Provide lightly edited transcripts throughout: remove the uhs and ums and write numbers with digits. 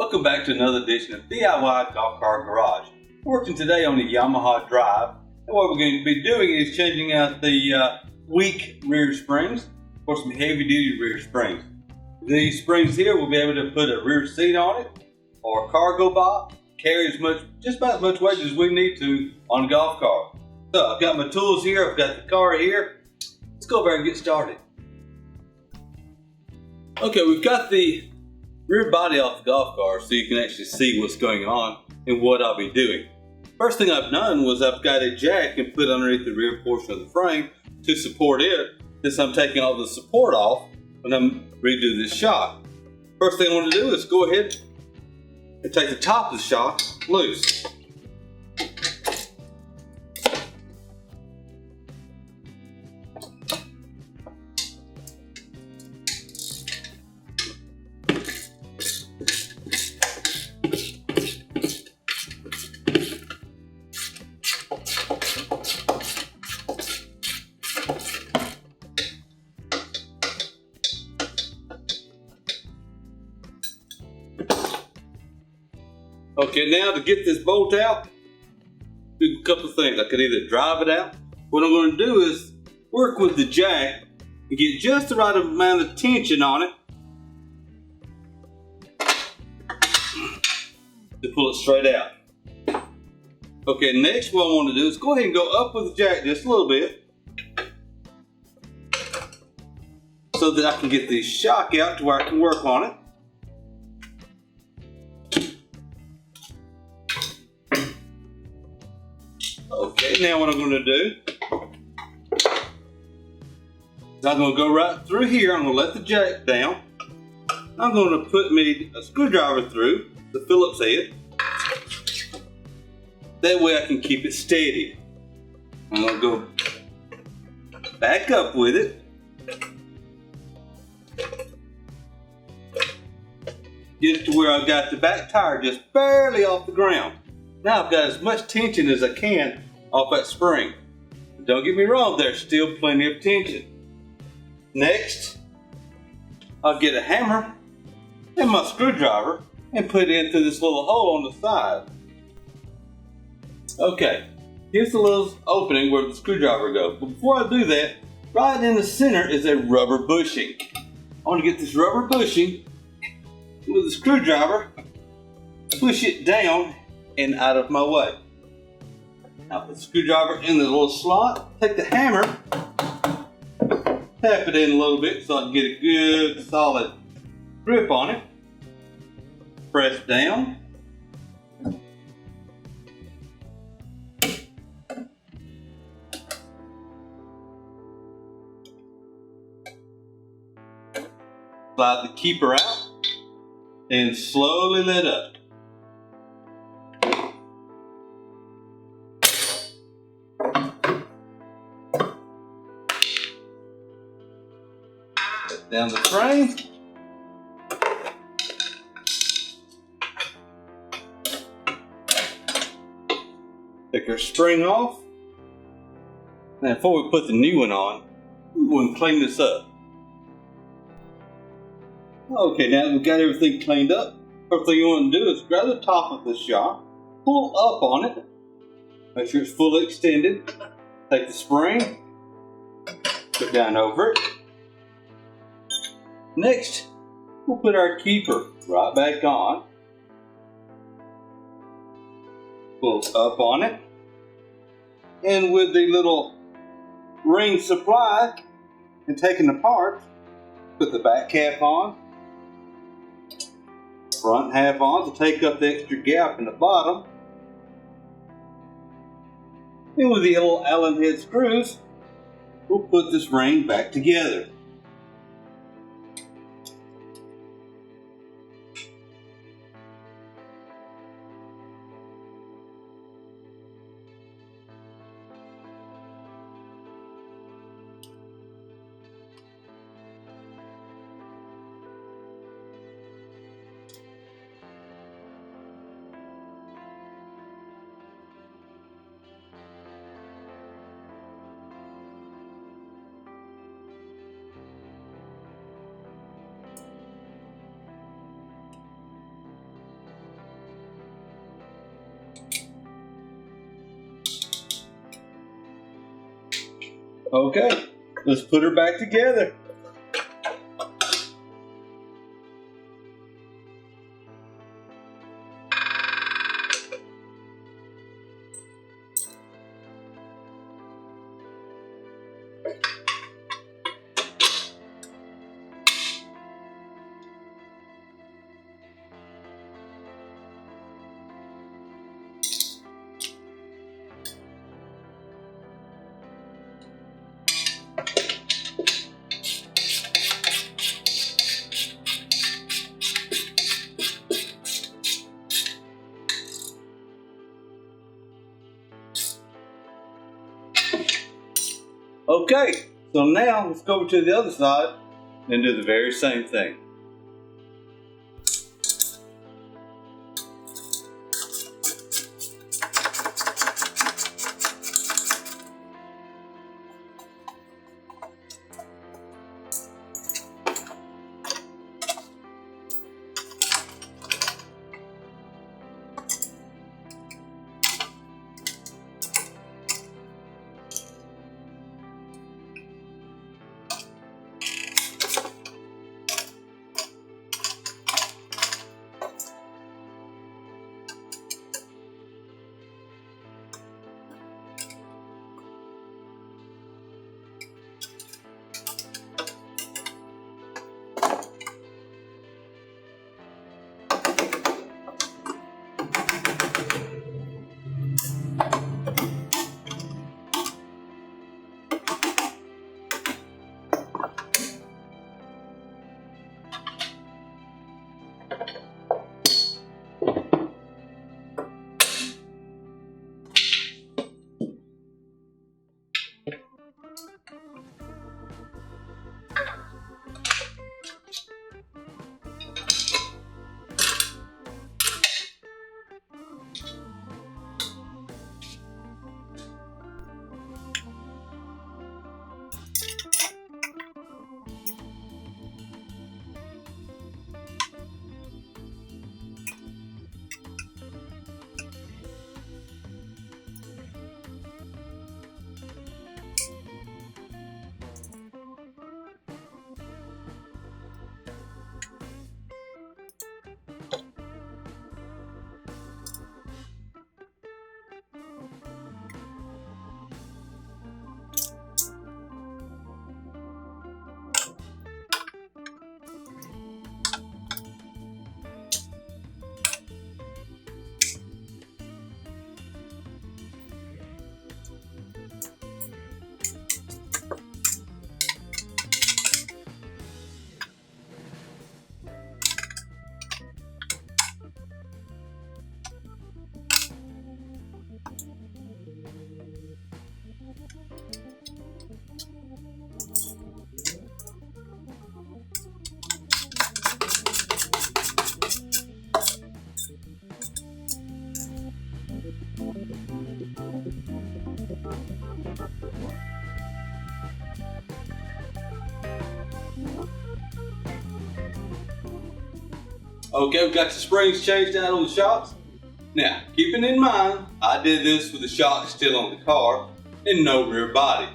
Welcome back to another edition of DIY Golf Car Garage. We're working today on the Yamaha drive, and what we're going to be doing is changing out the weak rear springs for some heavy duty rear springs. These springs here will be able to put a rear seat on it or a cargo box, carry just about as much weight as we need to on a golf car. So I've got my tools here, I've got the car here. Let's go over and get started. Okay, we've got the rear body off the golf car so you can actually see what's going on and what I'll be doing. First thing I've done was I've got a jack and put underneath the rear portion of the frame to support it, since I'm taking all the support off when I'm redo this shock. First thing I want to do is go ahead and take the top of the shock loose. Okay, now to get this bolt out, do a couple of things. I could either drive it out. What I'm going to do is work with the jack and get just the right amount of tension on it to pull it straight out. Okay, next what I want to do is go ahead and go up with the jack just a little bit so that I can get the shock out to where I can work on it. Okay, now what I'm going to do is I'm going to go right through here. I'm going to let the jack down. I'm going to put me a screwdriver through the Phillips head. That way I can keep it steady. I'm going to go back up with it. Get it to where I've got the back tire just barely off the ground. Now I've got as much tension as I can off that spring. Don't get me wrong, there's still plenty of tension. Next, I'll get a hammer and my screwdriver and put it into this little hole on the side. Okay, here's the little opening where the screwdriver goes. But before I do that, right in the center is a rubber bushing. I want to get this rubber bushing with a screwdriver, push it down and out of my way. Now put the screwdriver in the little slot, take the hammer, tap it in a little bit so I can get a good solid grip on it. Press down. Slide the keeper out and slowly let up. Down the frame. Take our spring off. Now before we put the new one on, we're going to clean this up. Okay, now that we've got everything cleaned up, first thing you want to do is grab the top of the shock, pull up on it, make sure it's fully extended, take the spring, put down over it. Next, we'll put our keeper right back on, pull up on it, and with the little ring supply and taken apart, put the back half on, front half on to take up the extra gap in the bottom, and with the little Allen head screws, we'll put this ring back together. Okay, let's put her back together. Okay, so now let's go over to the other side and do the very same thing. Okay, we've got the springs changed out on the shocks. Now, keeping in mind, I did this with the shocks still on the car and no rear body.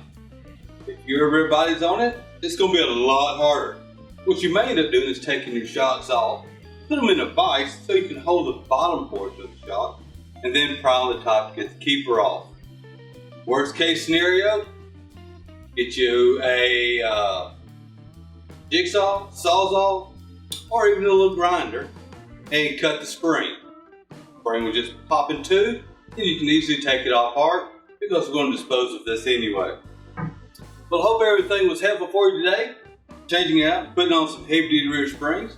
If your rear body's on it, it's going to be a lot harder. What you may end up doing is taking your shocks off, put them in a vise so you can hold the bottom portion of the shock, and then pry on the top to get the keeper off. Worst case scenario, get you a jigsaw, sawzall, or even a little grinder, and cut the spring. The spring will just pop in two, and you can easily take it apart because we're going to dispose of this anyway. Well, I hope everything was helpful for you today. Changing out and putting on some heavy-duty rear springs.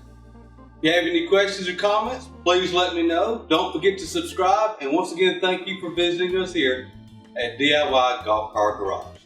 If you have any questions or comments, please let me know. Don't forget to subscribe, and once again, thank you for visiting us here at DIY Golf Car Garage.